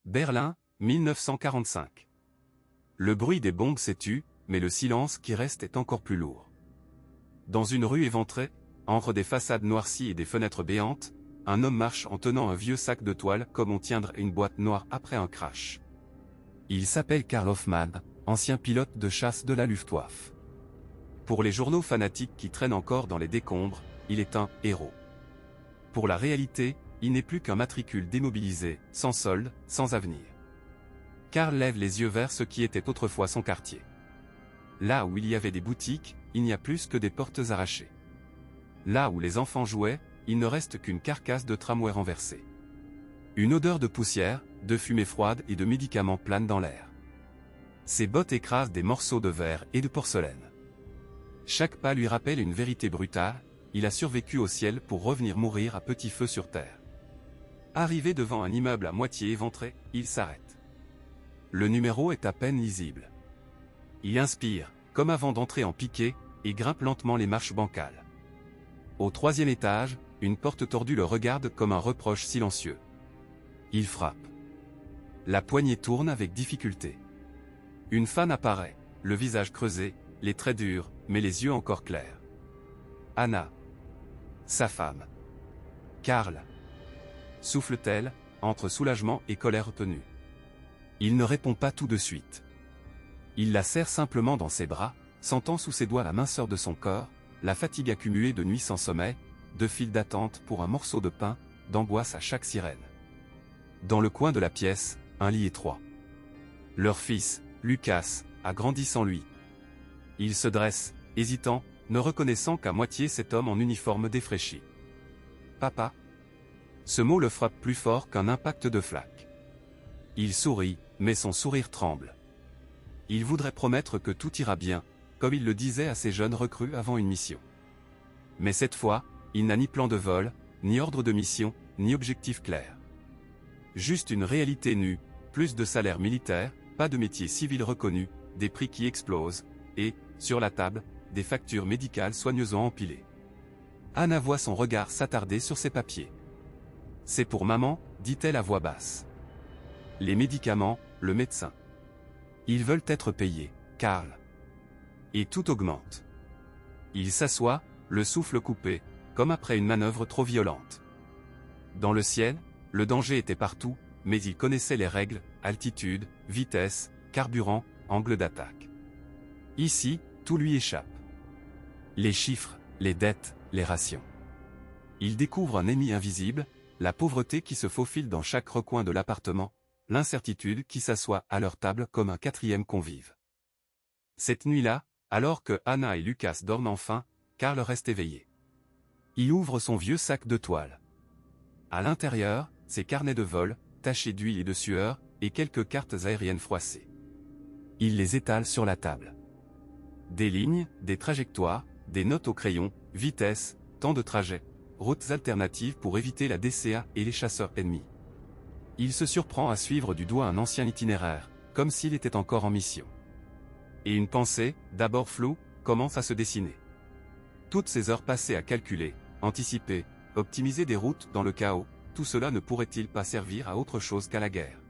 Berlin, 1945. Le bruit des bombes s'est tu, mais le silence qui reste est encore plus lourd. Dans une rue éventrée, entre des façades noircies et des fenêtres béantes, un homme marche en tenant un vieux sac de toile comme on tiendrait une boîte noire après un crash. Il s'appelle Karl Hoffmann, ancien pilote de chasse de la Luftwaffe. Pour les journaux fanatiques qui traînent encore dans les décombres, il est un héros. Pour la réalité, il n'est plus qu'un matricule démobilisé, sans solde, sans avenir. Karl lève les yeux vers ce qui était autrefois son quartier. Là où il y avait des boutiques, il n'y a plus que des portes arrachées. Là où les enfants jouaient, il ne reste qu'une carcasse de tramway renversée. Une odeur de poussière, de fumée froide et de médicaments plane dans l'air. Ses bottes écrasent des morceaux de verre et de porcelaine. Chaque pas lui rappelle une vérité brutale, il a survécu au ciel pour revenir mourir à petit feu sur terre. Arrivé devant un immeuble à moitié éventré, il s'arrête. Le numéro est à peine lisible. Il inspire, comme avant d'entrer en piqué, et grimpe lentement les marches bancales. Au 3e étage, une porte tordue le regarde comme un reproche silencieux. Il frappe. La poignée tourne avec difficulté. Une femme apparaît, le visage creusé, les traits durs, mais les yeux encore clairs. Anna. Sa femme. Karl. Souffle-t-elle, entre soulagement et colère retenue. Il ne répond pas tout de suite. Il la serre simplement dans ses bras, sentant sous ses doigts la minceur de son corps, la fatigue accumulée de nuits sans sommeil, de files d'attente pour un morceau de pain, d'angoisse à chaque sirène. Dans le coin de la pièce, un lit étroit. Leur fils, Lucas, a grandi sans lui. Il se dresse, hésitant, ne reconnaissant qu'à moitié cet homme en uniforme défraîchi. Papa. Ce mot le frappe plus fort qu'un impact de flaque. Il sourit, mais son sourire tremble. Il voudrait promettre que tout ira bien, comme il le disait à ses jeunes recrues avant une mission. Mais cette fois, il n'a ni plan de vol, ni ordre de mission, ni objectif clair. Juste une réalité nue, plus de salaire militaire, pas de métier civil reconnu, des prix qui explosent, et, sur la table, des factures médicales soigneusement empilées. Anna voit son regard s'attarder sur ses papiers. C'est pour maman, dit-elle à voix basse. Les médicaments, le médecin. Ils veulent être payés, Karl. Et tout augmente. Il s'assoit, le souffle coupé, comme après une manœuvre trop violente. Dans le ciel, le danger était partout, mais il connaissait les règles, altitude, vitesse, carburant, angle d'attaque. Ici, tout lui échappe. Les chiffres, les dettes, les rations. Il découvre un ennemi invisible, la pauvreté qui se faufile dans chaque recoin de l'appartement, l'incertitude qui s'assoit à leur table comme un 4e convive. Cette nuit-là, alors que Anna et Lucas dorment enfin, Karl reste éveillé. Il ouvre son vieux sac de toile. À l'intérieur, ses carnets de vol, tachés d'huile et de sueur, et quelques cartes aériennes froissées. Il les étale sur la table. Des lignes, des trajectoires, des notes au crayon, vitesse, temps de trajet, routes alternatives pour éviter la DCA et les chasseurs ennemis. Il se surprend à suivre du doigt un ancien itinéraire, comme s'il était encore en mission. Et une pensée, d'abord floue, commence à se dessiner. Toutes ces heures passées à calculer, anticiper, optimiser des routes dans le chaos, tout cela ne pourrait-il pas servir à autre chose qu'à la guerre?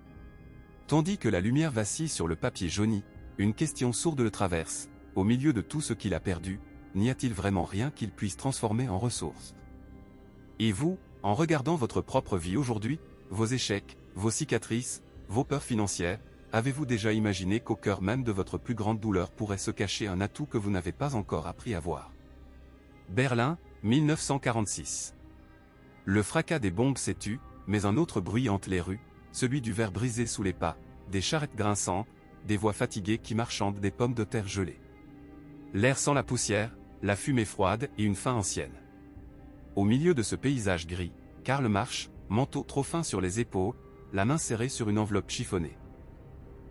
Tandis que la lumière vacille sur le papier jauni, une question sourde le traverse. Au milieu de tout ce qu'il a perdu, n'y a-t-il vraiment rien qu'il puisse transformer en ressources? Et vous, en regardant votre propre vie aujourd'hui, vos échecs, vos cicatrices, vos peurs financières, avez-vous déjà imaginé qu'au cœur même de votre plus grande douleur pourrait se cacher un atout que vous n'avez pas encore appris à voir? Berlin, 1946. Le fracas des bombes s'est tu, mais un autre bruit hante les rues, celui du verre brisé sous les pas, des charrettes grinçantes, des voix fatiguées qui marchandent des pommes de terre gelées. L'air sent la poussière, la fumée froide et une faim ancienne. Au milieu de ce paysage gris, Karl marche, manteau trop fin sur les épaules, la main serrée sur une enveloppe chiffonnée.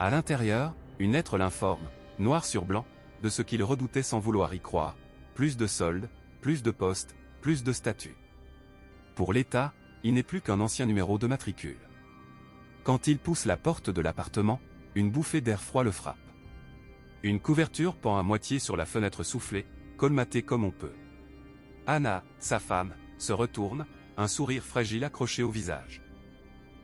À l'intérieur, une lettre l'informe, noir sur blanc, de ce qu'il redoutait sans vouloir y croire, plus de soldes, plus de postes, plus de statuts. Pour l'État, il n'est plus qu'un ancien numéro de matricule. Quand il pousse la porte de l'appartement, une bouffée d'air froid le frappe. Une couverture pend à moitié sur la fenêtre soufflée, colmatée comme on peut. Anna, sa femme, se retourne, un sourire fragile accroché au visage.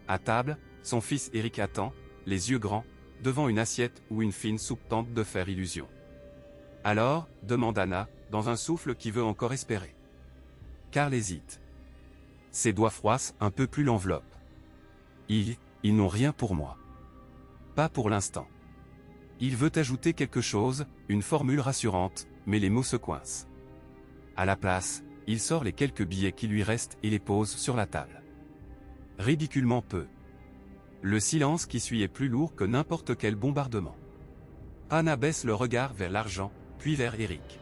À table, son fils Eric attend, les yeux grands, devant une assiette où une fine soupe tente de faire illusion. Alors, demande Anna, dans un souffle qui veut encore espérer. Karl hésite. Ses doigts froissent un peu plus l'enveloppe. Ils n'ont rien pour moi. Pas pour l'instant. Il veut ajouter quelque chose, une formule rassurante, mais les mots se coincent. À la place, il sort les quelques billets qui lui restent et les pose sur la table. Ridiculement peu. Le silence qui suit est plus lourd que n'importe quel bombardement. Anna baisse le regard vers l'argent, puis vers Eric.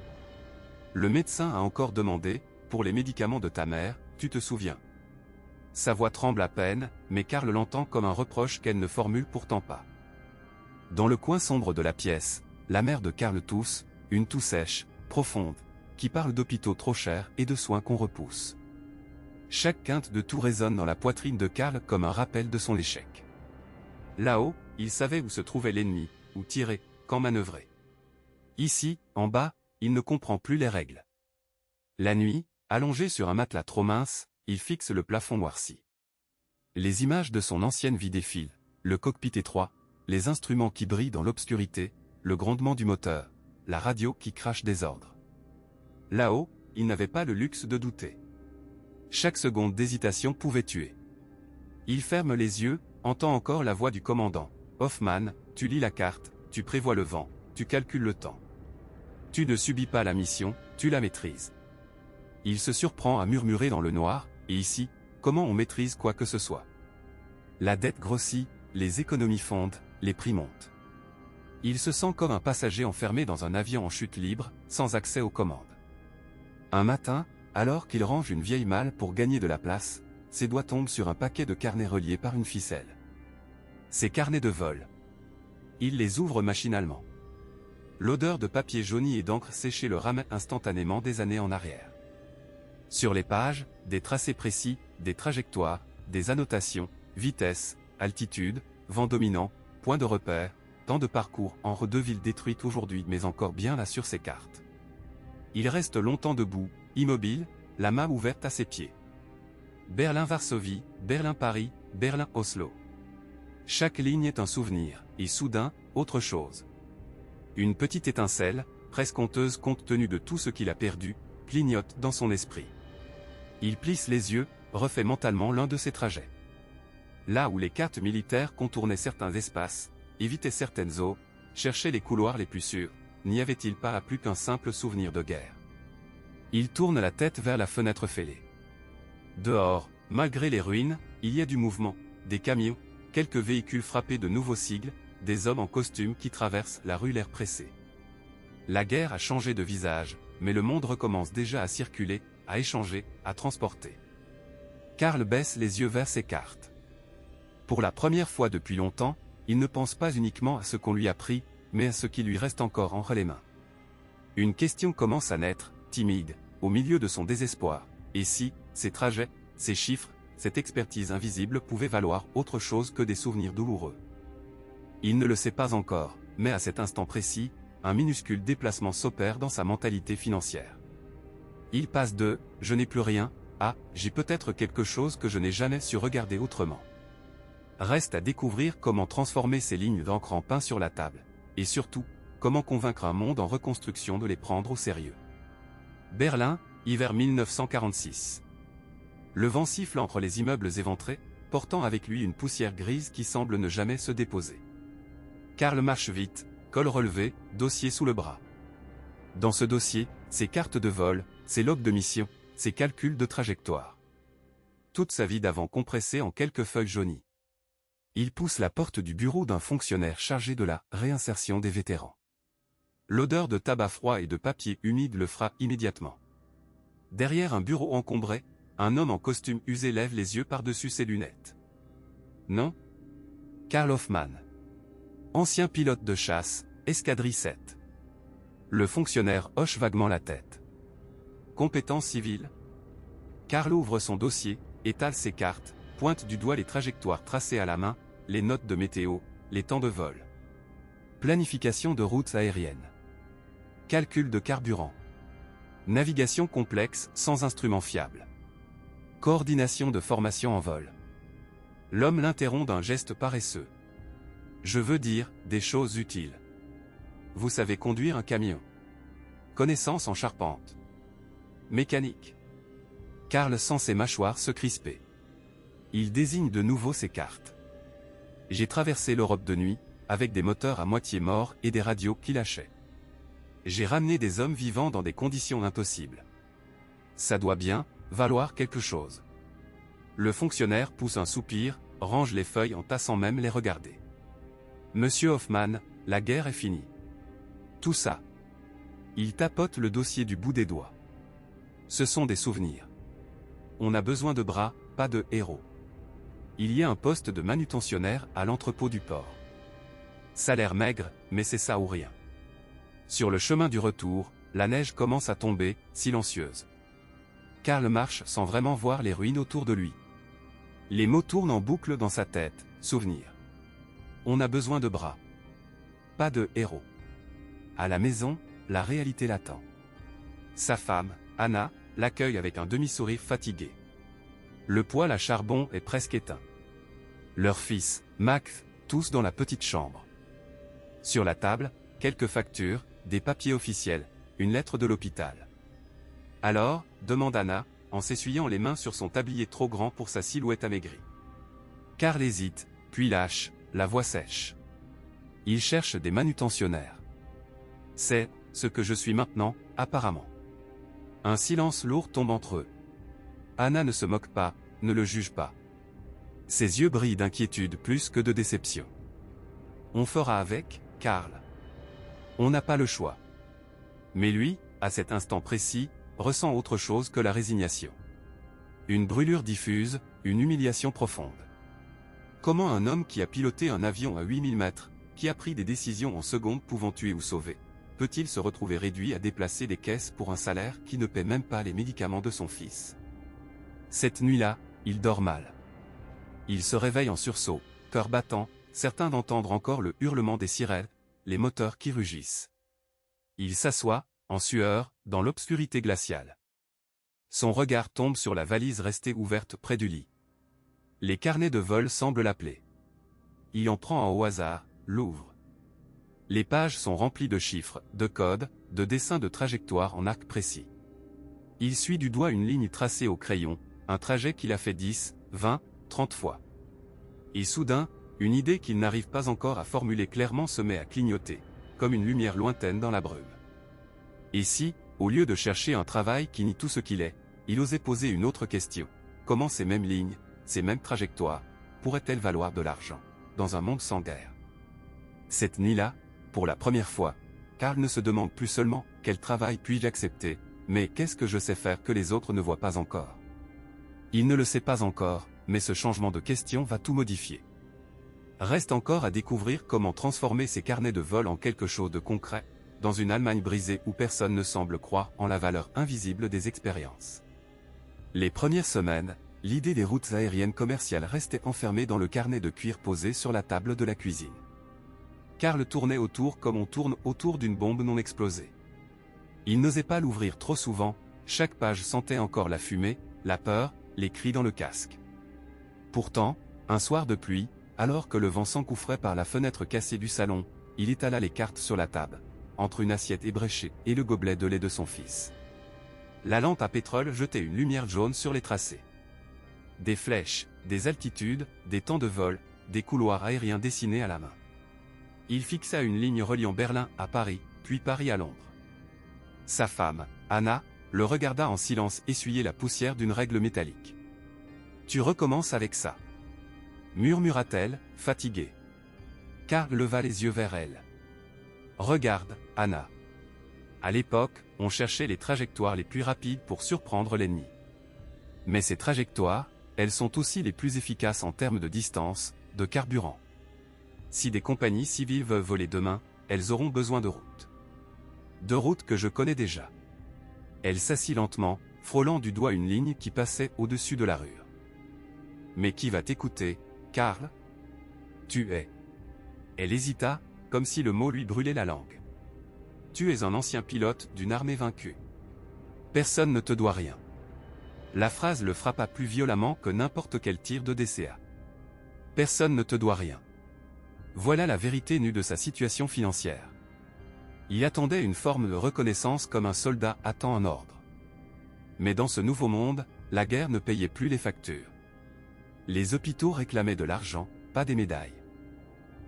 Le médecin a encore demandé, pour les médicaments de ta mère, tu te souviens. Sa voix tremble à peine, mais Karl l'entend comme un reproche qu'elle ne formule pourtant pas. Dans le coin sombre de la pièce, la mère de Karl tousse, une toux sèche, profonde, qui parle d'hôpitaux trop chers et de soins qu'on repousse. Chaque quinte de toux résonne dans la poitrine de Karl comme un rappel de son échec. Là-haut, il savait où se trouvait l'ennemi, où tirer, quand manœuvrer. Ici, en bas, il ne comprend plus les règles. La nuit, allongé sur un matelas trop mince, il fixe le plafond noirci. Les images de son ancienne vie défilent, le cockpit étroit, les instruments qui brillent dans l'obscurité, le grondement du moteur, la radio qui crache des ordres. Là-haut, il n'avait pas le luxe de douter. Chaque seconde d'hésitation pouvait tuer. Il ferme les yeux, entend encore la voix du commandant. Hoffman, tu lis la carte, tu prévois le vent, tu calcules le temps. Tu ne subis pas la mission, tu la maîtrises. Il se surprend à murmurer dans le noir, et ici, comment on maîtrise quoi que ce soit? La dette grossit, les économies fondent, les prix montent. Il se sent comme un passager enfermé dans un avion en chute libre, sans accès aux commandes. Un matin, alors qu'il range une vieille malle pour gagner de la place, ses doigts tombent sur un paquet de carnets reliés par une ficelle. Ces carnets de vol. Il les ouvre machinalement. L'odeur de papier jauni et d'encre séchée le ramène instantanément des années en arrière. Sur les pages, des tracés précis, des trajectoires, des annotations, vitesse, altitude, vent dominant, point de repère, temps de parcours entre deux villes détruites aujourd'hui mais encore bien là sur ses cartes. Il reste longtemps debout, immobile, la main ouverte à ses pieds. Berlin-Varsovie, Berlin-Paris, Berlin-Oslo. Chaque ligne est un souvenir, et soudain, autre chose. Une petite étincelle, presque honteuse compte tenu de tout ce qu'il a perdu, clignote dans son esprit. Il plisse les yeux, refait mentalement l'un de ses trajets. Là où les cartes militaires contournaient certains espaces, évitaient certaines eaux, cherchaient les couloirs les plus sûrs, n'y avait-il pas plus qu'un simple souvenir de guerre? Il tourne la tête vers la fenêtre fêlée. Dehors, malgré les ruines, il y a du mouvement, des camions, quelques véhicules frappés de nouveaux sigles, des hommes en costume qui traversent la rue l'air pressé. La guerre a changé de visage, mais le monde recommence déjà à circuler, à échanger, à transporter. Karl baisse les yeux vers ses cartes. Pour la première fois depuis longtemps, il ne pense pas uniquement à ce qu'on lui a pris, mais à ce qui lui reste encore entre les mains. Une question commence à naître, timide, au milieu de son désespoir. Et si, ces trajets, ces chiffres, cette expertise invisible pouvaient valoir autre chose que des souvenirs douloureux? Il ne le sait pas encore, mais à cet instant précis, un minuscule déplacement s'opère dans sa mentalité financière. Il passe de « je n'ai plus rien » à « j'ai peut-être quelque chose que je n'ai jamais su regarder autrement ». Reste à découvrir comment transformer ces lignes d'encre en pain sur la table, et surtout, comment convaincre un monde en reconstruction de les prendre au sérieux. Berlin, hiver 1946. Le vent siffle entre les immeubles éventrés, portant avec lui une poussière grise qui semble ne jamais se déposer. Karl marche vite, col relevé, dossier sous le bras. Dans ce dossier, ses cartes de vol, ses logs de mission, ses calculs de trajectoire. Toute sa vie d'avant compressée en quelques feuilles jaunies. Il pousse la porte du bureau d'un fonctionnaire chargé de la réinsertion des vétérans. L'odeur de tabac froid et de papier humide le frappe immédiatement. Derrière un bureau encombré, un homme en costume usé lève les yeux par-dessus ses lunettes. Non? Karl Hoffman. Ancien pilote de chasse, escadrille 7. Le fonctionnaire hoche vaguement la tête. Compétence civile? Karl ouvre son dossier, étale ses cartes, pointe du doigt les trajectoires tracées à la main, les notes de météo, les temps de vol. Planification de routes aériennes. Calcul de carburant. Navigation complexe sans instruments fiables. Coordination de formation en vol. L'homme l'interrompt d'un geste paresseux. Je veux dire, des choses utiles. Vous savez conduire un camion. Connaissance en charpente. Mécanique. Karl sent ses mâchoires se crisper. Il désigne de nouveau ses cartes. J'ai traversé l'Europe de nuit, avec des moteurs à moitié morts et des radios qui lâchaient. J'ai ramené des hommes vivants dans des conditions impossibles. Ça doit bien valoir quelque chose. Le fonctionnaire pousse un soupir, range les feuilles en tassant même les regarder. Monsieur Hoffman, la guerre est finie. Tout ça. Il tapote le dossier du bout des doigts. Ce sont des souvenirs. On a besoin de bras, pas de héros. Il y a un poste de manutentionnaire à l'entrepôt du port. Salaire maigre, mais c'est ça ou rien. Sur le chemin du retour, la neige commence à tomber, silencieuse. Karl marche sans vraiment voir les ruines autour de lui. Les mots tournent en boucle dans sa tête, souvenir. On a besoin de bras. Pas de héros. À la maison, la réalité l'attend. Sa femme, Anna, l'accueille avec un demi-sourire fatigué. Le poêle à charbon est presque éteint. Leur fils, Max, tous dans la petite chambre. Sur la table, quelques factures, des papiers officiels, une lettre de l'hôpital. Alors, demande Anna, en s'essuyant les mains sur son tablier trop grand pour sa silhouette amaigrie. Karl hésite, puis lâche, la voix sèche. Il cherche des manutentionnaires. C'est ce que je suis maintenant, apparemment. Un silence lourd tombe entre eux. Anna ne se moque pas, ne le juge pas. Ses yeux brillent d'inquiétude plus que de déception. On fera avec, Karl. On n'a pas le choix. Mais lui, à cet instant précis, ressent autre chose que la résignation. Une brûlure diffuse, une humiliation profonde. Comment un homme qui a piloté un avion à 8000 mètres, qui a pris des décisions en secondes pouvant tuer ou sauver, peut-il se retrouver réduit à déplacer des caisses pour un salaire qui ne paie même pas les médicaments de son fils? Cette nuit-là, il dort mal. Il se réveille en sursaut, cœur battant, certain d'entendre encore le hurlement des sirènes, les moteurs qui rugissent. Il s'assoit, en sueur, dans l'obscurité glaciale. Son regard tombe sur la valise restée ouverte près du lit. Les carnets de vol semblent l'appeler. Il en prend un au hasard, l'ouvre. Les pages sont remplies de chiffres, de codes, de dessins de trajectoires en arc précis. Il suit du doigt une ligne tracée au crayon, un trajet qu'il a fait 10, 20, 30 fois. Et soudain, une idée qu'il n'arrive pas encore à formuler clairement se met à clignoter, comme une lumière lointaine dans la brume. Et si, au lieu de chercher un travail qui nie tout ce qu'il est, il osait poser une autre question? Comment ces mêmes lignes, ces mêmes trajectoires, pourraient-elles valoir de l'argent, dans un monde sans guerre? Cette nuit-là, pour la première fois, Karl ne se demande plus seulement « quel travail puis-je accepter ?» mais « qu'est-ce que je sais faire que les autres ne voient pas encore ?» Il ne le sait pas encore, mais ce changement de question va tout modifier. Reste encore à découvrir comment transformer ces carnets de vol en quelque chose de concret, dans une Allemagne brisée où personne ne semble croire en la valeur invisible des expériences. Les premières semaines, l'idée des routes aériennes commerciales restait enfermée dans le carnet de cuir posé sur la table de la cuisine. Karl tournait autour comme on tourne autour d'une bombe non explosée. Il n'osait pas l'ouvrir trop souvent, chaque page sentait encore la fumée, la peur, les cris dans le casque. Pourtant, un soir de pluie, alors que le vent s'engouffrait par la fenêtre cassée du salon, il étala les cartes sur la table, entre une assiette ébréchée et le gobelet de lait de son fils. La lampe à pétrole jetait une lumière jaune sur les tracés. Des flèches, des altitudes, des temps de vol, des couloirs aériens dessinés à la main. Il fixa une ligne reliant Berlin à Paris, puis Paris à Londres. Sa femme, Anna, le regarda en silence essuyer la poussière d'une règle métallique. « Tu recommences avec ça » murmura-t-elle, fatiguée. Karl leva les yeux vers elle. « Regarde, Anna. À l'époque, on cherchait les trajectoires les plus rapides pour surprendre l'ennemi. Mais ces trajectoires, elles sont aussi les plus efficaces en termes de distance, de carburant. Si des compagnies civiles veulent voler demain, elles auront besoin de routes. De routes que je connais déjà. » Elle s'assit lentement, frôlant du doigt une ligne qui passait au-dessus de la rue. « Mais qui va t'écouter, Karl ? Tu es. » Elle hésita, comme si le mot lui brûlait la langue. « Tu es un ancien pilote d'une armée vaincue. Personne ne te doit rien. » La phrase le frappa plus violemment que n'importe quel tir de DCA. Personne ne te doit rien. Voilà la vérité nue de sa situation financière. Il attendait une forme de reconnaissance comme un soldat attend un ordre. Mais dans ce nouveau monde, la guerre ne payait plus les factures. Les hôpitaux réclamaient de l'argent, pas des médailles.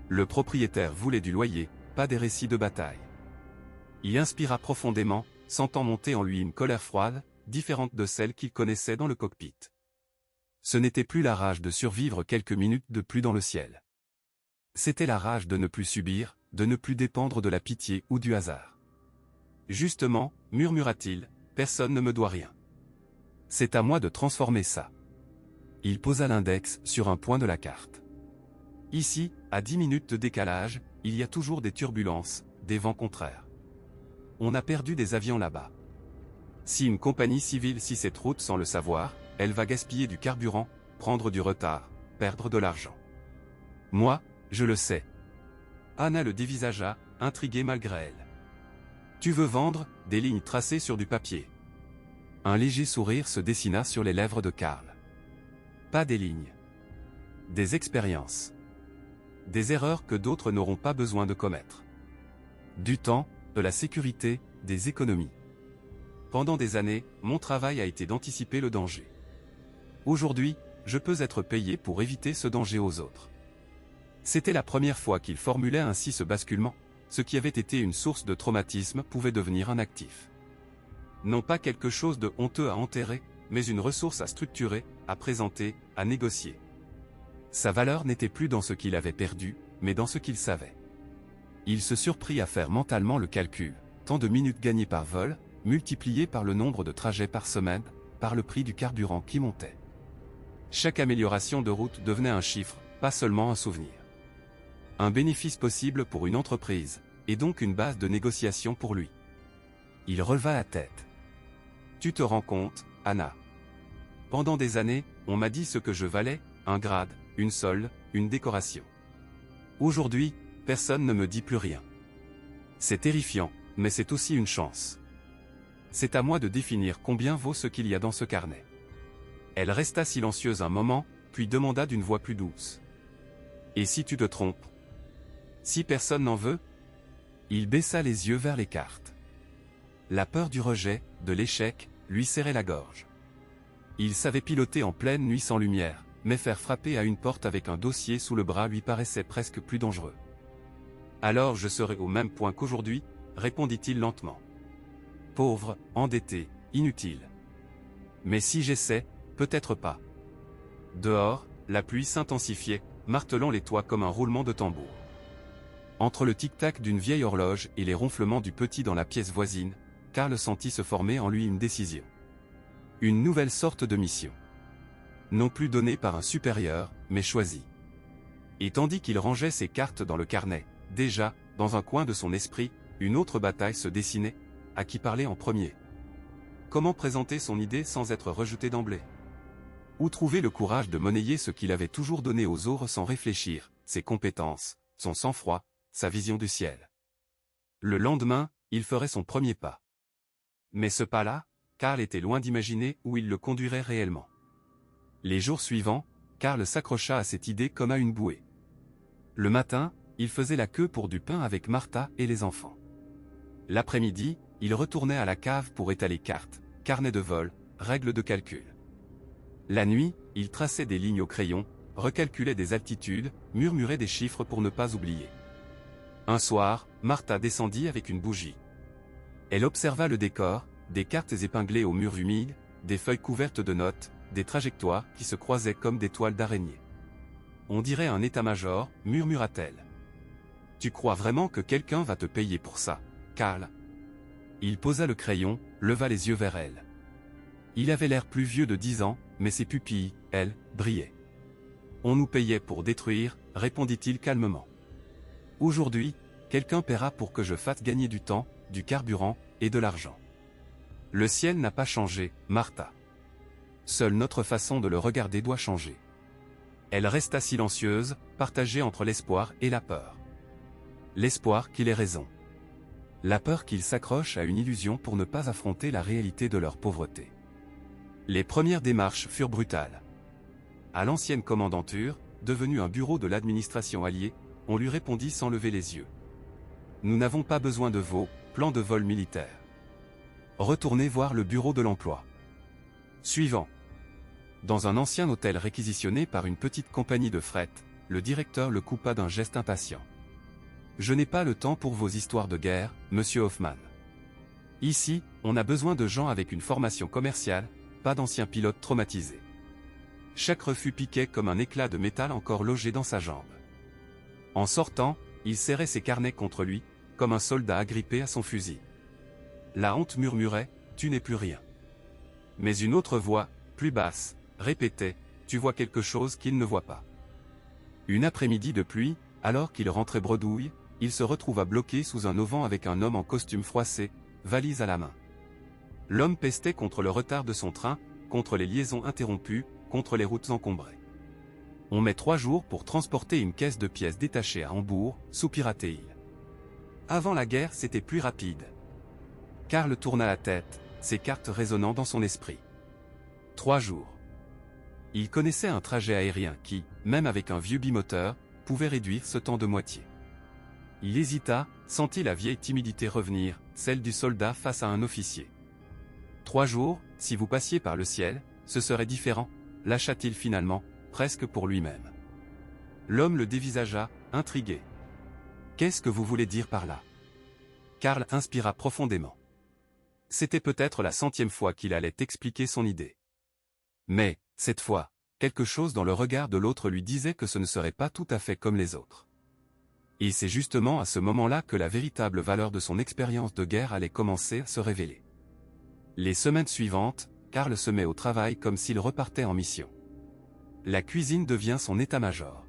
Le propriétaire voulait du loyer, pas des récits de bataille. Il inspira profondément, sentant monter en lui une colère froide, différente de celle qu'il connaissait dans le cockpit. Ce n'était plus la rage de survivre quelques minutes de plus dans le ciel. C'était la rage de ne plus subir, de ne plus dépendre de la pitié ou du hasard. Justement, murmura-t-il, personne ne me doit rien. C'est à moi de transformer ça. Il posa l'index sur un point de la carte. Ici, à 10 minutes de décalage, il y a toujours des turbulences, des vents contraires. On a perdu des avions là-bas. Si une compagnie civile scie cette route sans le savoir, elle va gaspiller du carburant, prendre du retard, perdre de l'argent. Moi, je le sais. Anna le dévisagea, intriguée malgré elle. Tu veux vendre, des lignes tracées sur du papier. Un léger sourire se dessina sur les lèvres de Karl. Pas des lignes. Des expériences. Des erreurs que d'autres n'auront pas besoin de commettre. Du temps, de la sécurité, des économies. Pendant des années, mon travail a été d'anticiper le danger. Aujourd'hui, je peux être payé pour éviter ce danger aux autres. C'était la première fois qu'il formulait ainsi ce basculement, ce qui avait été une source de traumatisme pouvait devenir un actif. Non pas quelque chose de honteux à enterrer, mais une ressource à structurer, à présenter, à négocier. Sa valeur n'était plus dans ce qu'il avait perdu, mais dans ce qu'il savait. Il se surprit à faire mentalement le calcul, tant de minutes gagnées par vol, multipliées par le nombre de trajets par semaine, par le prix du carburant qui montait. Chaque amélioration de route devenait un chiffre, pas seulement un souvenir. Un bénéfice possible pour une entreprise, et donc une base de négociation pour lui. Il releva la tête. Tu te rends compte, Anna? Pendant des années, on m'a dit ce que je valais, un grade, une solde, une décoration. Aujourd'hui, personne ne me dit plus rien. C'est terrifiant, mais c'est aussi une chance. C'est à moi de définir combien vaut ce qu'il y a dans ce carnet. Elle resta silencieuse un moment, puis demanda d'une voix plus douce. Et si tu te trompes? Si personne n'en veut? Il baissa les yeux vers les cartes. La peur du rejet, de l'échec, lui serrait la gorge. Il savait piloter en pleine nuit sans lumière, mais faire frapper à une porte avec un dossier sous le bras lui paraissait presque plus dangereux. Alors je serai au même point qu'aujourd'hui, répondit-il lentement. Pauvre, endetté, inutile. Mais si j'essaie, peut-être pas. Dehors, la pluie s'intensifiait, martelant les toits comme un roulement de tambour. Entre le tic-tac d'une vieille horloge et les ronflements du petit dans la pièce voisine, Karl sentit se former en lui une décision. Une nouvelle sorte de mission. Non plus donnée par un supérieur, mais choisie. Et tandis qu'il rangeait ses cartes dans le carnet, déjà, dans un coin de son esprit, une autre bataille se dessinait, à qui parler en premier. Comment présenter son idée sans être rejeté d'emblée? Où trouver le courage de monnayer ce qu'il avait toujours donné aux autres sans réfléchir, ses compétences, son sang-froid, sa vision du ciel? Le lendemain, il ferait son premier pas. Mais ce pas-là, Karl était loin d'imaginer où il le conduirait réellement. Les jours suivants, Karl s'accrocha à cette idée comme à une bouée. Le matin, il faisait la queue pour du pain avec Martha et les enfants. L'après-midi, il retournait à la cave pour étaler cartes, carnet de vol, règles de calcul. La nuit, il traçait des lignes au crayon, recalculait des altitudes, murmurait des chiffres pour ne pas oublier. Un soir, Martha descendit avec une bougie. Elle observa le décor, des cartes épinglées aux murs humides, des feuilles couvertes de notes, des trajectoires qui se croisaient comme des toiles d'araignée. On dirait un état-major, murmura-t-elle. Tu crois vraiment que quelqu'un va te payer pour ça, Karl? Il posa le crayon, leva les yeux vers elle. Il avait l'air plus vieux de 10 ans, mais ses pupilles, elles, brillaient. On nous payait pour détruire, répondit-il calmement. Aujourd'hui, quelqu'un paiera pour que je fasse gagner du temps, du carburant, et de l'argent. Le ciel n'a pas changé, Martha. Seule notre façon de le regarder doit changer. Elle resta silencieuse, partagée entre l'espoir et la peur. L'espoir qu'il ait raison. La peur qu'il s'accroche à une illusion pour ne pas affronter la réalité de leur pauvreté. Les premières démarches furent brutales. À l'ancienne commandanture, devenu un bureau de l'administration alliée, on lui répondit sans lever les yeux. Nous n'avons pas besoin de vos plans de vol militaires. Retournez voir le bureau de l'emploi. Suivant. Dans un ancien hôtel réquisitionné par une petite compagnie de fret, le directeur le coupa d'un geste impatient. Je n'ai pas le temps pour vos histoires de guerre, monsieur Hoffman. Ici, on a besoin de gens avec une formation commerciale, pas d'anciens pilotes traumatisés. Chaque refus piquait comme un éclat de métal encore logé dans sa jambe. En sortant, il serrait ses carnets contre lui, comme un soldat agrippé à son fusil. La honte murmurait, tu n'es plus rien. Mais une autre voix, plus basse, répétait, tu vois quelque chose qu'il ne voit pas. Une après-midi de pluie, alors qu'il rentrait bredouille, il se retrouva bloqué sous un auvent avec un homme en costume froissé, valise à la main. L'homme pestait contre le retard de son train, contre les liaisons interrompues, contre les routes encombrées. On met 3 jours pour transporter une caisse de pièces détachée à Hambourg, soupira-t-il. Avant la guerre, c'était plus rapide. Karl tourna la tête, ses cartes résonnant dans son esprit. 3 jours. Il connaissait un trajet aérien qui, même avec un vieux bimoteur, pouvait réduire ce temps de moitié. Il hésita, sentit la vieille timidité revenir, celle du soldat face à un officier. 3 jours, si vous passiez par le ciel, ce serait différent, lâcha-t-il finalement, presque pour lui-même. L'homme le dévisagea, intrigué. Qu'est-ce que vous voulez dire par là? Karl inspira profondément. C'était peut-être la 100e fois qu'il allait expliquer son idée. Mais, cette fois, quelque chose dans le regard de l'autre lui disait que ce ne serait pas tout à fait comme les autres. Et c'est justement à ce moment-là que la véritable valeur de son expérience de guerre allait commencer à se révéler. Les semaines suivantes, Karl se met au travail comme s'il repartait en mission. La cuisine devient son état-major.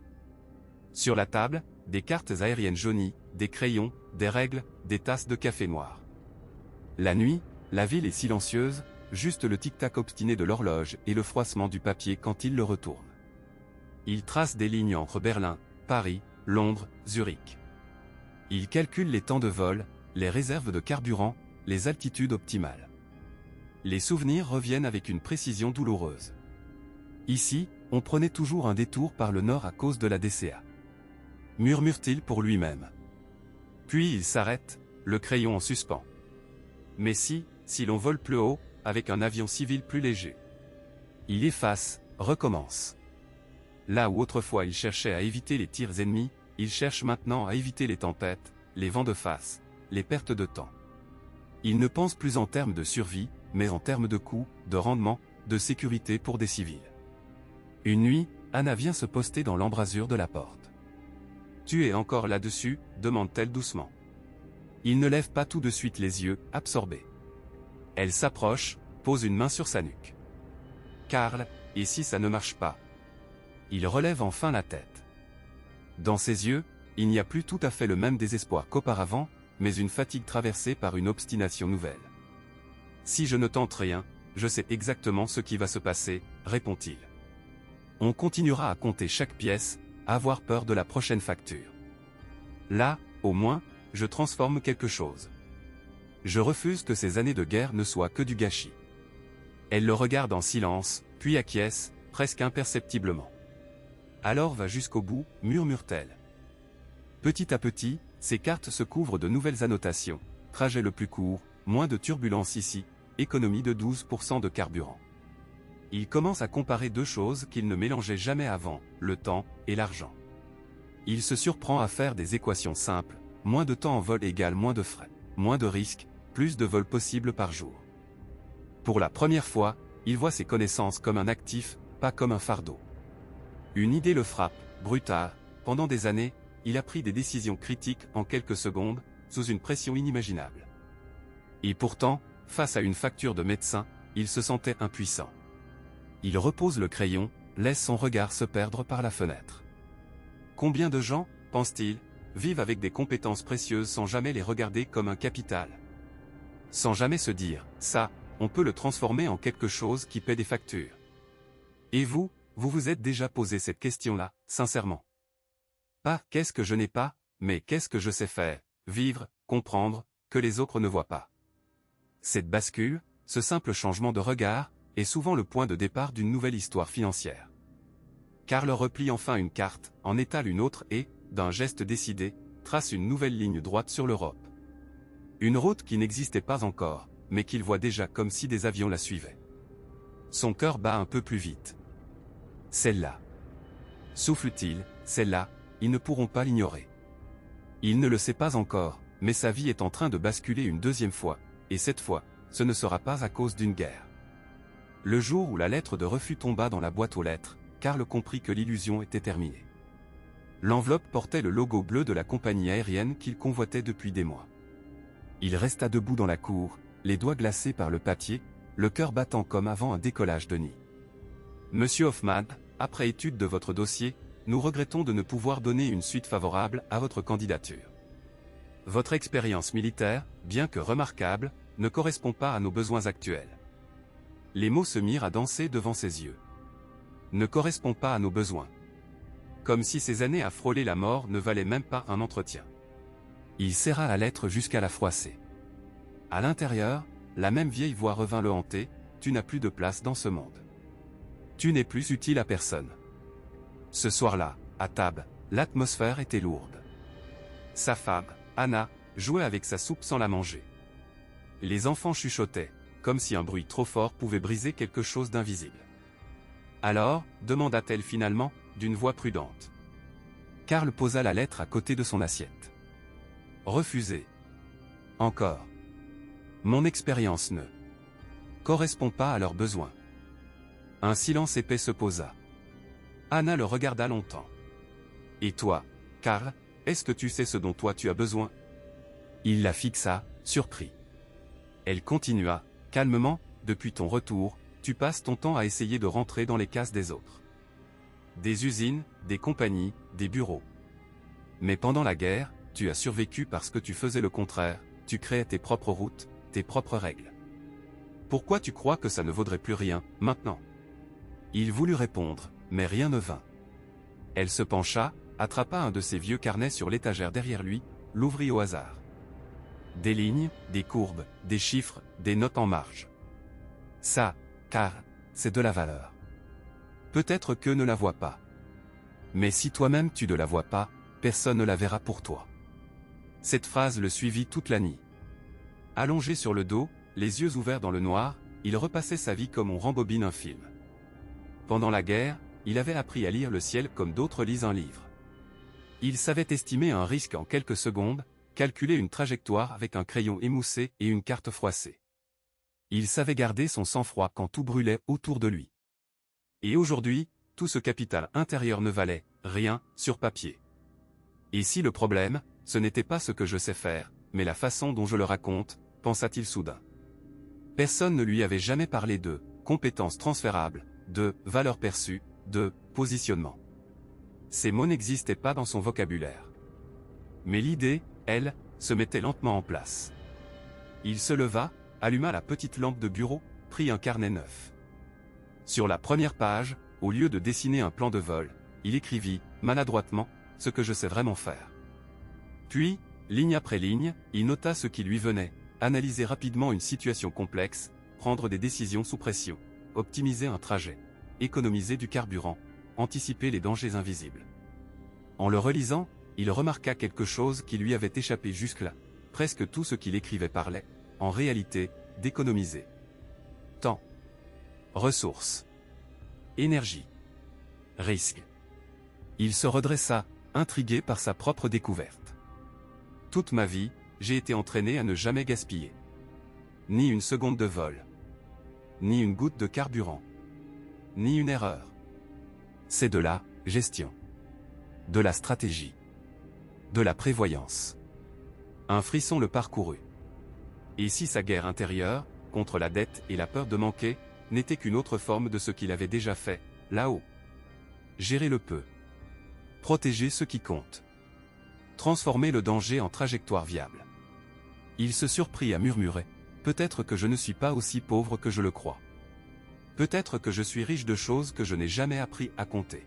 Sur la table, des cartes aériennes jaunies, des crayons, des règles, des tasses de café noir. La nuit, la ville est silencieuse, juste le tic-tac obstiné de l'horloge et le froissement du papier quand il le retourne. Il trace des lignes entre Berlin, Paris, Londres, Zurich. Il calcule les temps de vol, les réserves de carburant, les altitudes optimales. Les souvenirs reviennent avec une précision douloureuse. Ici, on prenait toujours un détour par le nord à cause de la DCA. Murmure-t-il pour lui-même. Puis il s'arrête, le crayon en suspens. Mais si l'on vole plus haut, avec un avion civil plus léger. Il efface, recommence. Là où autrefois il cherchait à éviter les tirs ennemis, il cherche maintenant à éviter les tempêtes, les vents de face, les pertes de temps. Il ne pense plus en termes de survie, mais en termes de coût, de rendement, de sécurité pour des civils. Une nuit, Anna vient se poster dans l'embrasure de la porte. « Tu es encore là-dessus » demande-t-elle doucement. Il ne lève pas tout de suite les yeux, absorbé. Elle s'approche, pose une main sur sa nuque. « Karl, et si ça ne marche pas ?» Il relève enfin la tête. Dans ses yeux, il n'y a plus tout à fait le même désespoir qu'auparavant, mais une fatigue traversée par une obstination nouvelle. « Si je ne tente rien, je sais exactement ce qui va se passer, répond-il. On continuera à compter chaque pièce, à avoir peur de la prochaine facture. Là, au moins, je transforme quelque chose. Je refuse que ces années de guerre ne soient que du gâchis. » Elle le regarde en silence, puis acquiesce, presque imperceptiblement. « Alors va jusqu'au bout » murmure-t-elle. Petit à petit, ses cartes se couvrent de nouvelles annotations. Trajet le plus court, moins de turbulences ici, économie de 12% de carburant. Il commence à comparer deux choses qu'il ne mélangeait jamais avant, le temps et l'argent. Il se surprend à faire des équations simples, moins de temps en vol égale moins de frais, moins de risques, plus de vols possibles par jour. Pour la première fois, il voit ses connaissances comme un actif, pas comme un fardeau. Une idée le frappe, brutale. Pendant des années, il a pris des décisions critiques en quelques secondes, sous une pression inimaginable. Et pourtant, face à une facture de médecin, il se sentait impuissant. Il repose le crayon, laisse son regard se perdre par la fenêtre. Combien de gens, pense-t-il, vivent avec des compétences précieuses sans jamais les regarder comme un capital? Sans jamais se dire, ça, on peut le transformer en quelque chose qui paie des factures. Et vous vous êtes déjà posé cette question-là, sincèrement? Pas « qu'est-ce que je n'ai pas », mais « qu'est-ce que je sais faire, vivre, comprendre, que les autres ne voient pas ». Cette bascule, ce simple changement de regard, est souvent le point de départ d'une nouvelle histoire financière. Karl replie enfin une carte, en étale une autre et, d'un geste décidé, trace une nouvelle ligne droite sur l'Europe. Une route qui n'existait pas encore, mais qu'il voit déjà comme si des avions la suivaient. Son cœur bat un peu plus vite. Celle-là. Souffle-t-il, celle-là, ils ne pourront pas l'ignorer. Il ne le sait pas encore, mais sa vie est en train de basculer une deuxième fois, et cette fois, ce ne sera pas à cause d'une guerre. Le jour où la lettre de refus tomba dans la boîte aux lettres, Karl comprit que l'illusion était terminée. L'enveloppe portait le logo bleu de la compagnie aérienne qu'il convoitait depuis des mois. Il resta debout dans la cour, les doigts glacés par le papier, le cœur battant comme avant un décollage de nid. Monsieur Hoffmann, après étude de votre dossier, nous regrettons de ne pouvoir donner une suite favorable à votre candidature. Votre expérience militaire, bien que remarquable, ne correspond pas à nos besoins actuels. Les mots se mirent à danser devant ses yeux. Ne correspond pas à nos besoins. Comme si ces années à frôler la mort ne valaient même pas un entretien. Il serra la lettre jusqu'à la froisser. À l'intérieur, la même vieille voix revint le hanter, « Tu n'as plus de place dans ce monde. Tu n'es plus utile à personne. » Ce soir-là, à table, l'atmosphère était lourde. Sa femme, Anna, jouait avec sa soupe sans la manger. Les enfants chuchotaient, comme si un bruit trop fort pouvait briser quelque chose d'invisible. Alors, demanda-t-elle finalement, d'une voix prudente. Karl posa la lettre à côté de son assiette. Refusé. Encore. Mon expérience ne correspond pas à leurs besoins. Un silence épais se posa. Anna le regarda longtemps. Et toi, Karl, est-ce que tu sais ce dont toi tu as besoin? Il la fixa, surpris. Elle continua, calmement, depuis ton retour, tu passes ton temps à essayer de rentrer dans les cases des autres. Des usines, des compagnies, des bureaux. Mais pendant la guerre, tu as survécu parce que tu faisais le contraire, tu créais tes propres routes, tes propres règles. Pourquoi tu crois que ça ne vaudrait plus rien, maintenant? Il voulut répondre, mais rien ne vint. Elle se pencha, attrapa un de ses vieux carnets sur l'étagère derrière lui, l'ouvrit au hasard. Des lignes, des courbes, des chiffres, des notes en marge. Ça, Karl, c'est de la valeur. Peut-être que ne la vois pas. Mais si toi-même tu ne la vois pas, personne ne la verra pour toi. Cette phrase le suivit toute la nuit. Allongé sur le dos, les yeux ouverts dans le noir, il repassait sa vie comme on rembobine un film. Pendant la guerre, il avait appris à lire le ciel comme d'autres lisent un livre. Il savait estimer un risque en quelques secondes, calculer une trajectoire avec un crayon émoussé et une carte froissée. Il savait garder son sang-froid quand tout brûlait autour de lui. Et aujourd'hui, tout ce capital intérieur ne valait rien sur papier. Et si le problème, ce n'était pas ce que je sais faire, mais la façon dont je le raconte, pensa-t-il soudain. Personne ne lui avait jamais parlé de compétences transférables, de valeurs perçues, de positionnement. Ces mots n'existaient pas dans son vocabulaire. Mais l'idée, elle, se mettait lentement en place. Il se leva, alluma la petite lampe de bureau, prit un carnet neuf. Sur la première page, au lieu de dessiner un plan de vol, il écrivit, maladroitement, ce que je sais vraiment faire. Puis, ligne après ligne, il nota ce qui lui venait, analyser rapidement une situation complexe, prendre des décisions sous pression, optimiser un trajet, économiser du carburant, anticiper les dangers invisibles. En le relisant, il remarqua quelque chose qui lui avait échappé jusque-là. Presque tout ce qu'il écrivait parlait, en réalité, d'économiser. Temps. Ressources. Énergie. Risque. Il se redressa, intrigué par sa propre découverte. Toute ma vie, j'ai été entraîné à ne jamais gaspiller. Ni une seconde de vol. Ni une goutte de carburant. Ni une erreur. C'est de la gestion. De la stratégie. De la prévoyance. Un frisson le parcourut. Et si sa guerre intérieure, contre la dette et la peur de manquer, n'était qu'une autre forme de ce qu'il avait déjà fait, là-haut. Gérer le peu. Protéger ce qui compte. Transformer le danger en trajectoire viable. Il se surprit à murmurer, « Peut-être que je ne suis pas aussi pauvre que je le crois. Peut-être que je suis riche de choses que je n'ai jamais appris à compter. »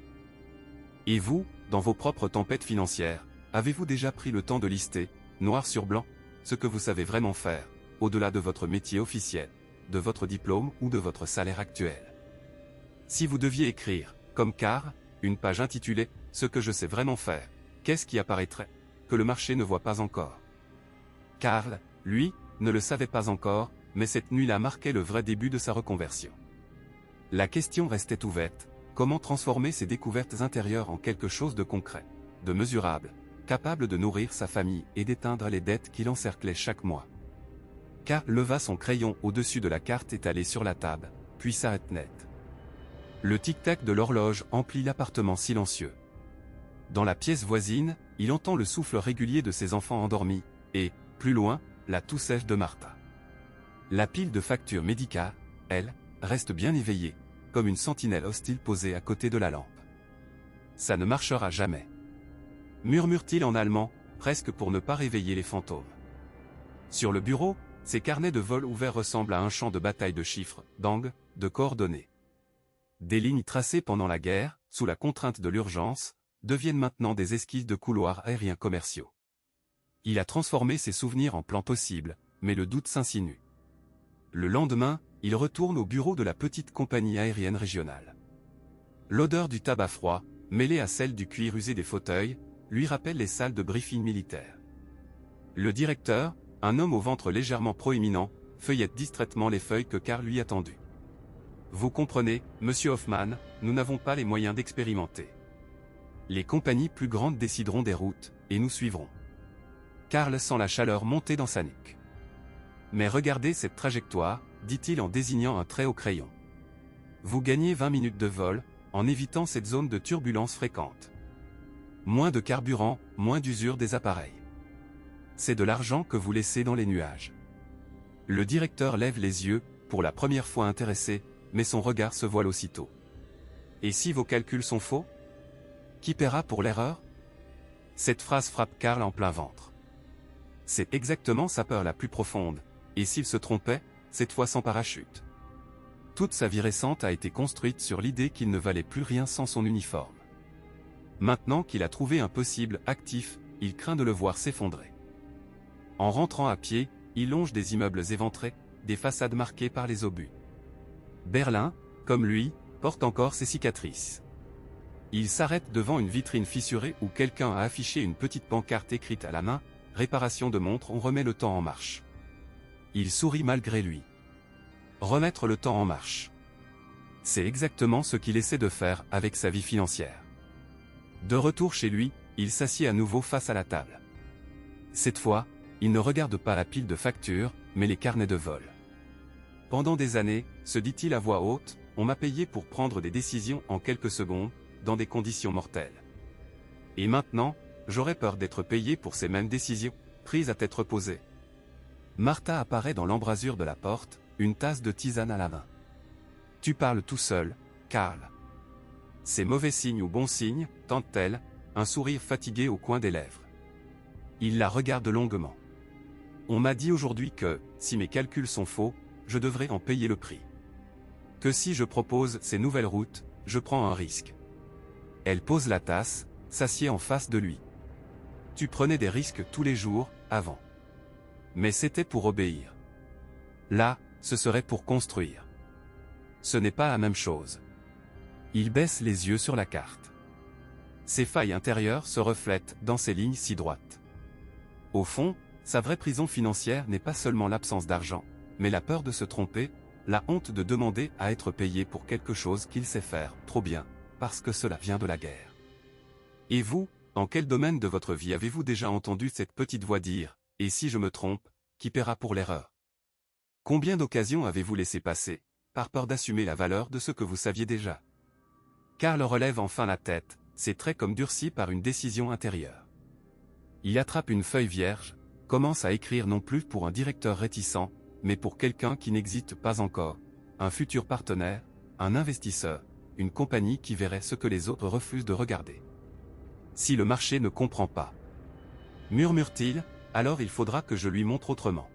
Et vous, dans vos propres tempêtes financières, avez-vous déjà pris le temps de lister, noir sur blanc, ce que vous savez vraiment faire, au-delà de votre métier officiel, de votre diplôme ou de votre salaire actuel? Si vous deviez écrire, comme Karl, une page intitulée « Ce que je sais vraiment faire ». Qu'est-ce qui apparaîtrait, que le marché ne voit pas encore? Karl, lui, ne le savait pas encore, mais cette nuit-là marquait le vrai début de sa reconversion. La question restait ouverte, comment transformer ses découvertes intérieures en quelque chose de concret, de mesurable, capable de nourrir sa famille et d'éteindre les dettes qui l'encerclaient chaque mois. Karl leva son crayon au-dessus de la carte étalée sur la table, puis s'arrête net. Le tic-tac de l'horloge emplit l'appartement silencieux. Dans la pièce voisine, il entend le souffle régulier de ses enfants endormis, et, plus loin, la toux sèche de Martha. La pile de factures médicales, elle, reste bien éveillée, comme une sentinelle hostile posée à côté de la lampe. Ça ne marchera jamais. Murmure-t-il en allemand, presque pour ne pas réveiller les fantômes. Sur le bureau, ses carnets de vol ouverts ressemblent à un champ de bataille de chiffres, d'angles, de coordonnées. Des lignes tracées pendant la guerre, sous la contrainte de l'urgence, deviennent maintenant des esquisses de couloirs aériens commerciaux. Il a transformé ses souvenirs en plans possibles, mais le doute s'insinue. Le lendemain, il retourne au bureau de la petite compagnie aérienne régionale. L'odeur du tabac froid, mêlée à celle du cuir usé des fauteuils, lui rappelle les salles de briefing militaire. Le directeur, un homme au ventre légèrement proéminent, feuillette distraitement les feuilles que Karl lui a tendues. Vous comprenez, monsieur Hoffman, nous n'avons pas les moyens d'expérimenter. Les compagnies plus grandes décideront des routes, et nous suivrons. Karl sent la chaleur monter dans sa nuque. Mais regardez cette trajectoire, dit-il en désignant un trait au crayon. Vous gagnez 20 minutes de vol, en évitant cette zone de turbulence fréquente. Moins de carburant, moins d'usure des appareils. C'est de l'argent que vous laissez dans les nuages. Le directeur lève les yeux, pour la première fois intéressé, mais son regard se voile aussitôt. Et si vos calculs sont faux? Qui paiera pour l'erreur? Cette phrase frappe Karl en plein ventre. C'est exactement sa peur la plus profonde, et s'il se trompait, cette fois sans parachute. Toute sa vie récente a été construite sur l'idée qu'il ne valait plus rien sans son uniforme. Maintenant qu'il a trouvé un possible actif, il craint de le voir s'effondrer. En rentrant à pied, il longe des immeubles éventrés, des façades marquées par les obus. Berlin, comme lui, porte encore ses cicatrices. Il s'arrête devant une vitrine fissurée où quelqu'un a affiché une petite pancarte écrite à la main, « Réparation de montre, on remet le temps en marche ». Il sourit malgré lui. Remettre le temps en marche. C'est exactement ce qu'il essaie de faire avec sa vie financière. De retour chez lui, il s'assied à nouveau face à la table. Cette fois, il ne regarde pas la pile de factures, mais les carnets de vol. Pendant des années, se dit-il à voix haute, on m'a payé pour prendre des décisions en quelques secondes, dans des conditions mortelles. Et maintenant, j'aurais peur d'être payé pour ces mêmes décisions, prises à tête reposée. Martha apparaît dans l'embrasure de la porte, une tasse de tisane à la main. Tu parles tout seul, Karl. C'est mauvais signe ou bon signe, tente-t-elle, un sourire fatigué au coin des lèvres. Il la regarde longuement. On m'a dit aujourd'hui que, si mes calculs sont faux, je devrais en payer le prix. Que si je propose ces nouvelles routes, je prends un risque. Elle pose la tasse, s'assied en face de lui. Tu prenais des risques tous les jours, avant. Mais c'était pour obéir. Là, ce serait pour construire. Ce n'est pas la même chose. Il baisse les yeux sur la carte. Ses failles intérieures se reflètent dans ses lignes si droites. Au fond, sa vraie prison financière n'est pas seulement l'absence d'argent, mais la peur de se tromper, la honte de demander à être payé pour quelque chose qu'il sait faire trop bien, parce que cela vient de la guerre. Et vous, en quel domaine de votre vie avez-vous déjà entendu cette petite voix dire « Et si je me trompe, qui paiera pour l'erreur » Combien d'occasions avez-vous laissé passer, par peur d'assumer la valeur de ce que vous saviez déjà? Karl relève enfin la tête, ses traits comme durcis par une décision intérieure. Il attrape une feuille vierge, commence à écrire non plus pour un directeur réticent, mais pour quelqu'un qui n'existe pas encore, un futur partenaire, un investisseur, une compagnie qui verrait ce que les autres refusent de regarder. Si le marché ne comprend pas, murmure-t-il, alors il faudra que je lui montre autrement.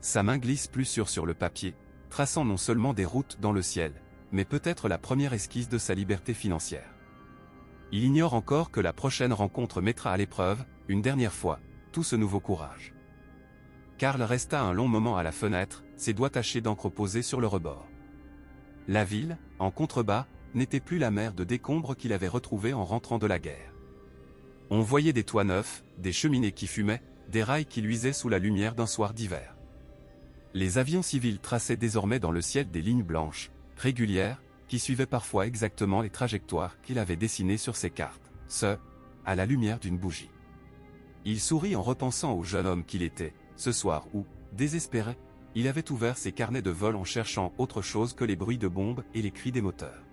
Sa main glisse plus sûre sur le papier, traçant non seulement des routes dans le ciel, mais peut-être la première esquisse de sa liberté financière. Il ignore encore que la prochaine rencontre mettra à l'épreuve, une dernière fois, tout ce nouveau courage. Karl resta un long moment à la fenêtre, ses doigts tachés d'encre posés sur le rebord. La ville, en contrebas, n'était plus la mer de décombres qu'il avait retrouvée en rentrant de la guerre. On voyait des toits neufs, des cheminées qui fumaient, des rails qui luisaient sous la lumière d'un soir d'hiver. Les avions civils traçaient désormais dans le ciel des lignes blanches, régulières, qui suivaient parfois exactement les trajectoires qu'il avait dessinées sur ses cartes, à la lumière d'une bougie. Il sourit en repensant au jeune homme qu'il était, ce soir où, désespéré, il avait ouvert ses carnets de vol en cherchant autre chose que les bruits de bombes et les cris des moteurs.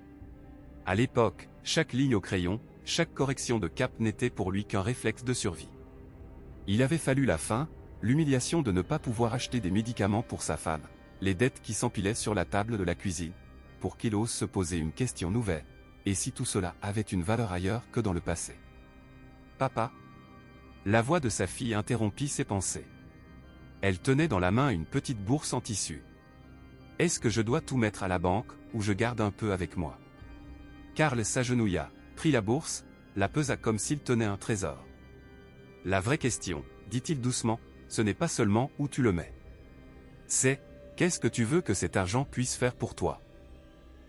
À l'époque, chaque ligne au crayon, chaque correction de cap n'était pour lui qu'un réflexe de survie. Il avait fallu la faim, l'humiliation de ne pas pouvoir acheter des médicaments pour sa femme, les dettes qui s'empilaient sur la table de la cuisine, pour qu'il ose se poser une question nouvelle, et si tout cela avait une valeur ailleurs que dans le passé. Papa. La voix de sa fille interrompit ses pensées. Elle tenait dans la main une petite bourse en tissu. Est-ce que je dois tout mettre à la banque, ou je garde un peu avec moi? Karl s'agenouilla, prit la bourse, la pesa comme s'il tenait un trésor. La vraie question, dit-il doucement, ce n'est pas seulement où tu le mets. C'est, qu'est-ce que tu veux que cet argent puisse faire pour toi?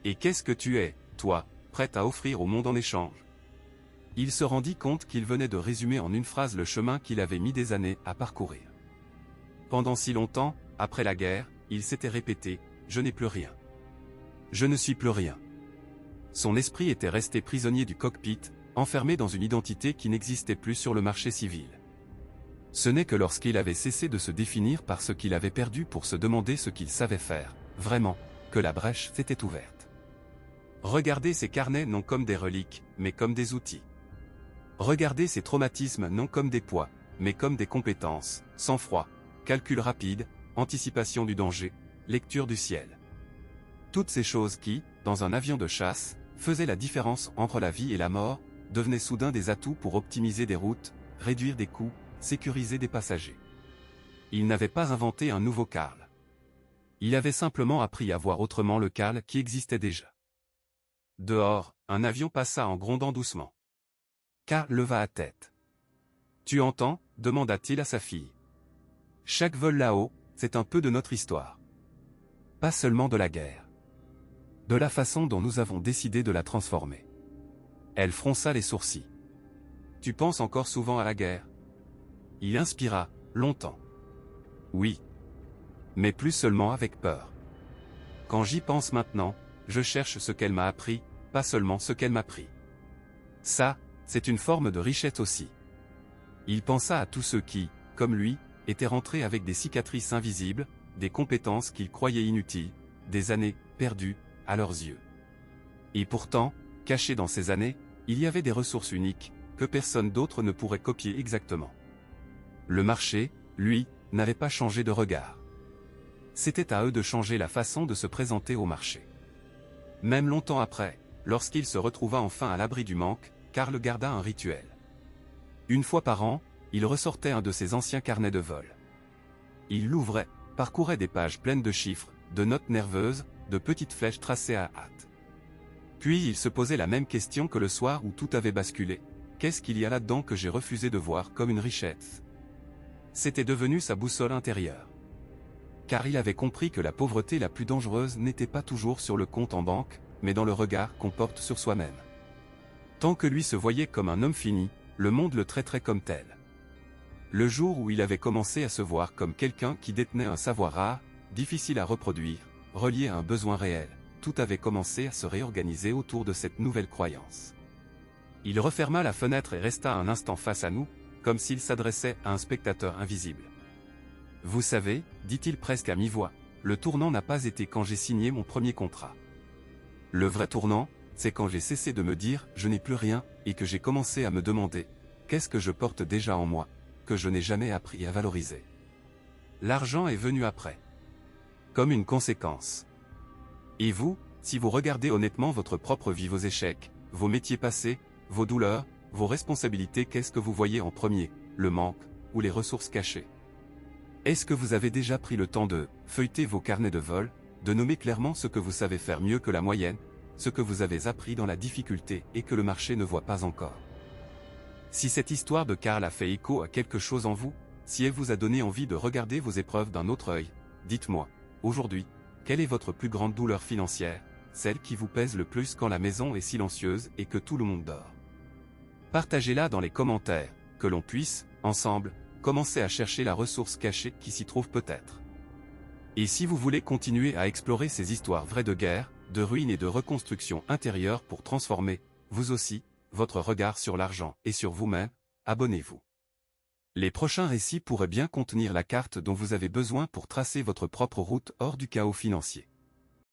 Et qu'est-ce que tu es, toi, prête à offrir au monde en échange? Il se rendit compte qu'il venait de résumer en une phrase le chemin qu'il avait mis des années à parcourir. Pendant si longtemps, après la guerre, il s'était répété, je n'ai plus rien. Je ne suis plus rien. Son esprit était resté prisonnier du cockpit, enfermé dans une identité qui n'existait plus sur le marché civil. Ce n'est que lorsqu'il avait cessé de se définir par ce qu'il avait perdu pour se demander ce qu'il savait faire, vraiment, que la brèche s'était ouverte. Regardez ces carnets non comme des reliques, mais comme des outils. Regardez ces traumatismes non comme des poids, mais comme des compétences, sang-froid, calcul rapide, anticipation du danger, lecture du ciel. Toutes ces choses qui, dans un avion de chasse, faisaient la différence entre la vie et la mort, devenaient soudain des atouts pour optimiser des routes, réduire des coûts, sécuriser des passagers. Il n'avait pas inventé un nouveau Karl. Il avait simplement appris à voir autrement le Karl qui existait déjà. Dehors, un avion passa en grondant doucement. Karl leva la tête. « Tu entends » demanda-t-il à sa fille. « Chaque vol là-haut, c'est un peu de notre histoire. Pas seulement de la guerre. De la façon dont nous avons décidé de la transformer. » Elle fronça les sourcils. « Tu penses encore souvent à la guerre ?» Il inspira, longtemps. « Oui. Mais plus seulement avec peur. Quand j'y pense maintenant, je cherche ce qu'elle m'a appris, pas seulement ce qu'elle m'a pris. Ça, c'est une forme de richesse aussi. » Il pensa à tous ceux qui, comme lui, étaient rentrés avec des cicatrices invisibles, des compétences qu'ils croyaient inutiles, des années perdues, à leurs yeux. Et pourtant, cachées dans ces années, il y avait des ressources uniques, que personne d'autre ne pourrait copier exactement. Le marché, lui, n'avait pas changé de regard. C'était à eux de changer la façon de se présenter au marché. Même longtemps après, lorsqu'il se retrouva enfin à l'abri du manque, Karl garda un rituel. Une fois par an, il ressortait un de ses anciens carnets de vol. Il l'ouvrait, parcourait des pages pleines de chiffres, de notes nerveuses, de petites flèches tracées à hâte. Puis il se posait la même question que le soir où tout avait basculé. Qu'est-ce qu'il y a là-dedans que j'ai refusé de voir comme une richesse? C'était devenu sa boussole intérieure. Car il avait compris que la pauvreté la plus dangereuse n'était pas toujours sur le compte en banque, mais dans le regard qu'on porte sur soi-même. Tant que lui se voyait comme un homme fini, le monde le traiterait comme tel. Le jour où il avait commencé à se voir comme quelqu'un qui détenait un savoir rare, difficile à reproduire, relié à un besoin réel, tout avait commencé à se réorganiser autour de cette nouvelle croyance. Il referma la fenêtre et resta un instant face à nous, comme s'il s'adressait à un spectateur invisible. « Vous savez, dit-il presque à mi-voix, le tournant n'a pas été quand j'ai signé mon premier contrat. Le vrai tournant, c'est quand j'ai cessé de me dire « je n'ai plus rien » et que j'ai commencé à me demander « qu'est-ce que je porte déjà en moi ?» que je n'ai jamais appris à valoriser. L'argent est venu après. Comme une conséquence. Et vous, si vous regardez honnêtement votre propre vie, vos échecs, vos métiers passés, vos douleurs, vos responsabilités, qu'est-ce que vous voyez en premier, le manque, ou les ressources cachées? Est-ce que vous avez déjà pris le temps de feuilleter vos carnets de vol, de nommer clairement ce que vous savez faire mieux que la moyenne, ce que vous avez appris dans la difficulté et que le marché ne voit pas encore? Si cette histoire de Karl a fait écho à quelque chose en vous, si elle vous a donné envie de regarder vos épreuves d'un autre œil, dites-moi, aujourd'hui, quelle est votre plus grande douleur financière, celle qui vous pèse le plus quand la maison est silencieuse et que tout le monde dort. Partagez-la dans les commentaires, que l'on puisse, ensemble, commencer à chercher la ressource cachée qui s'y trouve peut-être. Et si vous voulez continuer à explorer ces histoires vraies de guerre, de ruines et de reconstruction intérieure pour transformer, vous aussi, votre regard sur l'argent et sur vous-même, abonnez-vous. Les prochains récits pourraient bien contenir la carte dont vous avez besoin pour tracer votre propre route hors du chaos financier.